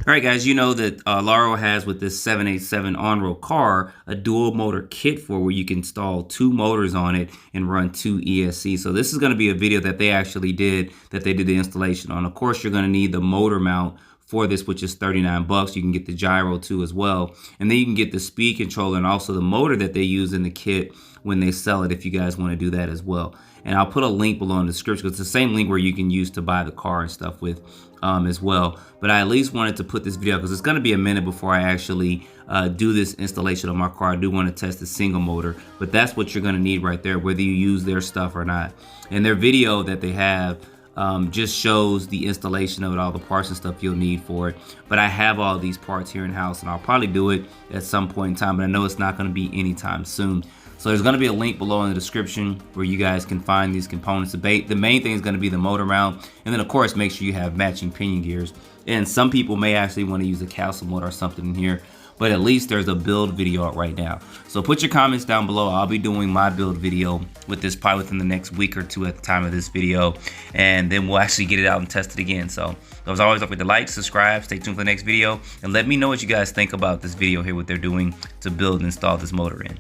All right, guys, you know that Rlaarlo has with this 787 on-road car a dual motor kit for where you can install 2 motors on it and run 2 ESC. So this is going to be a video that they actually did, that they did the installation on. Of course, you're going to need the motor mount for this, which is 39 bucks. You can get the gyro too as well. And then you can get the speed controller and also the motor that they use in the kit when they sell it, if you guys want to do that as well. And I'll put a link below in the description, because it's the same link where you can use to buy the car and stuff with as well. But I at least wanted to put this video because it's going to be a minute before I actually do this installation on my car. I do want to test the single motor, but that's what you're going to need right there, whether you use their stuff or not. And their video that they have just shows the installation of it, all the parts and stuff you'll need for it. But I have all these parts here in house, and I'll probably do it at some point in time, but I know it's not going to be anytime soon. So there's going to be a link below in the description where you guys can find these components. The main thing is going to be the motor mount, and then of course make sure you have matching pinion gears. And some people may actually want to use a castle motor or something in here, but at least there's a build video out right now. So put your comments down below. I'll be doing my build video with this probably within the next week or two at the time of this video, and then we'll actually get it out and test it again. So as always, don't forget to like, subscribe, stay tuned for the next video, and let me know what you guys think about this video here, what they're doing to build and install this motor in.